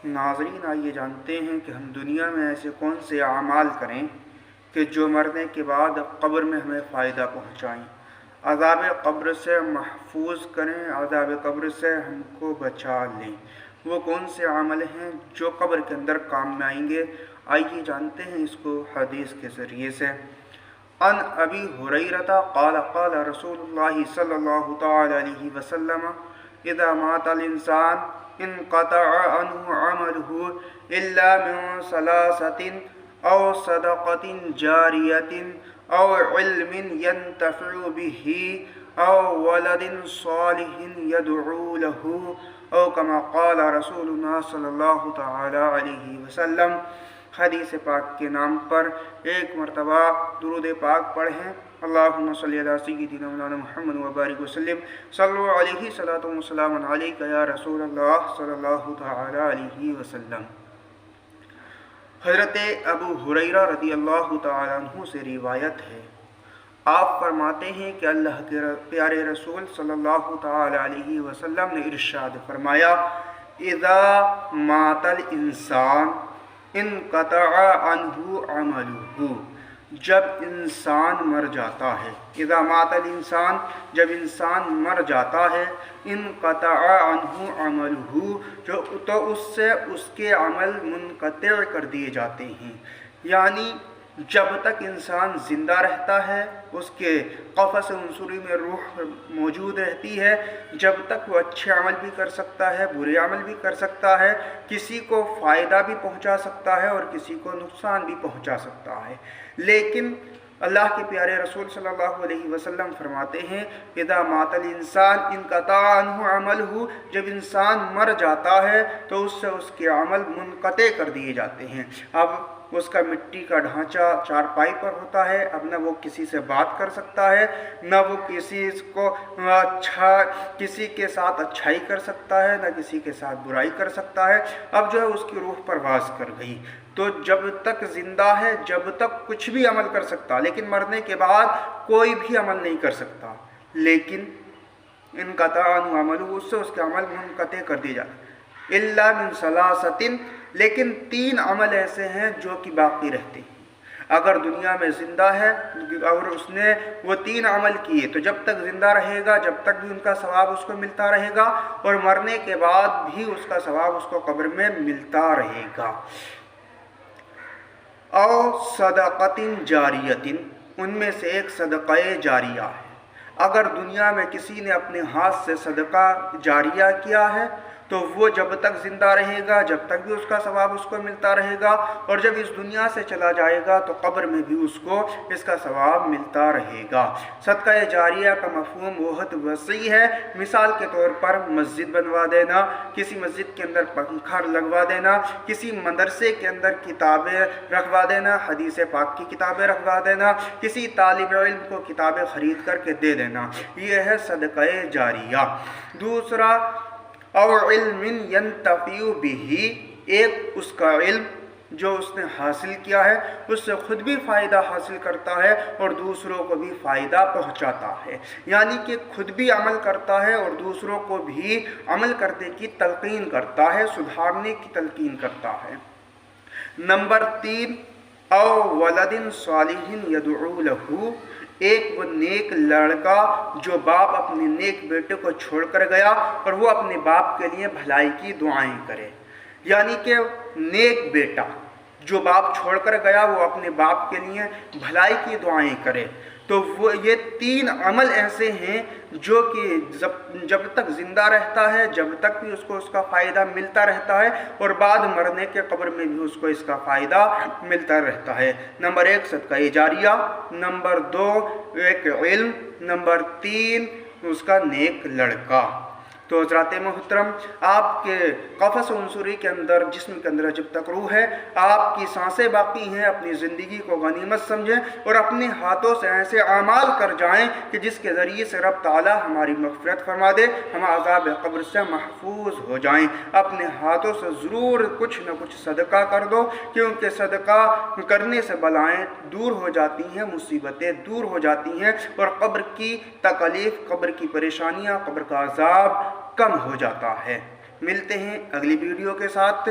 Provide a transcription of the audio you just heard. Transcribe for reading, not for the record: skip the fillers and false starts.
ناظرین، آئیے جانتے ہیں کہ ہم دنیا میں ایسے کون سے اعمال کریں کہ جو مرنے کے بعد قبر میں ہمیں فائدہ پہنچائیں، عذاب قبر سے محفوظ کریں، عذاب قبر سے ہم کو بچا لیں۔ وہ کون سے عمل ہیں جو قبر کے اندر کام میں آئیں گے؟ آئیے جانتے ہیں اس کو حدیث کے ذریعے سے۔ عن ابی ہریرہ قال قال رسول اللہ صلی اللہ تعالی علیہ وسلم اذا مات الانسان انقطع عنه عمله الا من ثلاثة او صدقة جارية او علم ينتفع به او ولد صالح يدعو له او كما قال رسول اللہ صلی اللہ تعالی علیہ وسلم۔ حدیث پاک کے نام پر ایک مرتبہ درود پاک پڑھیں۔ اللہم صلی علی سیدنا مولانا محمد وبارک وسلم۔ صلو علیہ صلاۃ و سلام علیک یا رسول اللہ صلی اللہ تعالی علیہ وسلم۔ حضرت ابو ہریرہ رضی اللہ تعالی عنہ سے روایت ہے، آپ فرماتے ہیں کہ اللہ کے پیارے رسول صلی اللہ تعالی علیہ وسلم نے ارشاد فرمایا، اذا مات الانسان انقطع عنہ عملہ، جب انسان مر جاتا ہے، اذا مات الانسان، جب انسان مر جاتا ہے، انقطع عنہ عملہ، تو اس سے اس کے عمل منقطع کر دیے جاتے ہیں۔ یعنی جب تک انسان زندہ رہتا ہے، اس کے قفص عنصری میں روح موجود رہتی ہے، جب تک وہ اچھے عمل بھی کر سکتا ہے، برے عمل بھی کر سکتا ہے، کسی کو فائدہ بھی پہنچا سکتا ہے اور کسی کو نقصان بھی پہنچا سکتا ہے۔ لیکن اللہ کے پیارے رسول صلی اللہ علیہ وسلم فرماتے ہیں، اذا مات الانسان انقطع عنہ عملہ، جب انسان مر جاتا ہے تو اس سے اس کے عمل منقطع کر دیے جاتے ہیں۔ اب اس کا مٹی کا ڈھانچہ چارپائی پر ہوتا ہے، اب نہ وہ کسی سے بات کر سکتا ہے، نہ وہ کسی کے ساتھ اچھائی کر سکتا ہے، نہ کسی کے ساتھ برائی کر سکتا ہے۔ اب جو ہے اس کی روح پرواز کر گئی۔ تو جب تک زندہ ہے، جب تک کچھ بھی عمل کر سکتا، لیکن مرنے کے بعد کوئی بھی عمل نہیں کر سکتا۔ لیکن انقطع عنہ عملہ، اس سے اس کے عمل منقطع کر دیے جاتے ہیں۔ الا من ثلاثۃ، لیکن 3 عمل ایسے ہیں جو کہ باقی رہتے ہیں۔ اگر دنیا میں زندہ ہے اور اس نے وہ 3 عمل کیے تو جب تک زندہ رہے گا، جب تک بھی ان کا ثواب اس کو ملتا رہے گا، اور مرنے کے بعد بھی اس کا ثواب اس کو قبر میں ملتا رہے گا۔ او صدقۃ جاریۃ، ان میں سے ایک صدقہ جاریہ ہے۔ اگر دنیا میں کسی نے اپنے ہاتھ سے صدقہ جاریہ کیا ہے تو وہ جب تک زندہ رہے گا، جب تک بھی اس کا ثواب اس کو ملتا رہے گا، اور جب اس دنیا سے چلا جائے گا تو قبر میں بھی اس کو اس کا ثواب ملتا رہے گا۔ صدقہ جاریہ کا مفہوم بہت وسیع ہے۔ مثال کے طور پر مسجد بنوا دینا، کسی مسجد کے اندر پنکھا لگوا دینا، کسی مدرسے کے اندر کتابیں رکھوا دینا، حدیث پاک کی کتابیں رکھوا دینا، کسی طالب علم کو کتابیں خرید کر کے دے دینا، یہ ہے صدقہ جاریہ۔ دوسرا، او علم ینتفع بہ، ایک اس کا علم جو اس نے حاصل کیا ہے، اس سے خود بھی فائدہ حاصل کرتا ہے اور دوسروں کو بھی فائدہ پہنچاتا ہے۔ یعنی کہ خود بھی عمل کرتا ہے اور دوسروں کو بھی عمل کرنے کی تلقین کرتا ہے، سدھارنے کی تلقین کرتا ہے۔ نمبر 3، او ولد صالح یدعو لہ، ایک وہ نیک لڑکا جو باپ اپنے نیک بیٹے کو چھوڑ کر گیا اور وہ اپنے باپ کے لیے بھلائی کی دعائیں کرے۔ یعنی کہ نیک بیٹا جو باپ چھوڑ کر گیا وہ اپنے باپ کے لیے بھلائی کی دعائیں کرے۔ تو وہ یہ 3 عمل ایسے ہیں جو کہ جب تک زندہ رہتا ہے، جب تک بھی اس کو اس کا فائدہ ملتا رہتا ہے، اور بعد مرنے کے قبر میں بھی اس کو اس کا فائدہ ملتا رہتا ہے۔ نمبر 1 صدقہ جاریہ، نمبر 2 ایک علم، نمبر 3 اس کا نیک لڑکا۔ تو حضرات محترم، آپ کے قفص عنصری کے اندر، جسم کے اندر جب تک روح ہے، آپ کی سانسیں باقی ہیں، اپنی زندگی کو غنیمت سمجھیں اور اپنے ہاتھوں سے ایسے اعمال کر جائیں کہ جس کے ذریعے سے رب تعالیٰ ہماری مغفرت فرما دے، ہم عذاب قبر سے محفوظ ہو جائیں۔ اپنے ہاتھوں سے ضرور کچھ نہ کچھ صدقہ کر دو، کیونکہ صدقہ کرنے سے بلائیں دور ہو جاتی ہیں، مصیبتیں دور ہو جاتی ہیں، اور قبر کی تکلیف، قبر کی پریشانیاں، قبر کا عذاب کم ہو جاتا ہے۔ ملتے ہیں اگلی ویڈیو کے ساتھ۔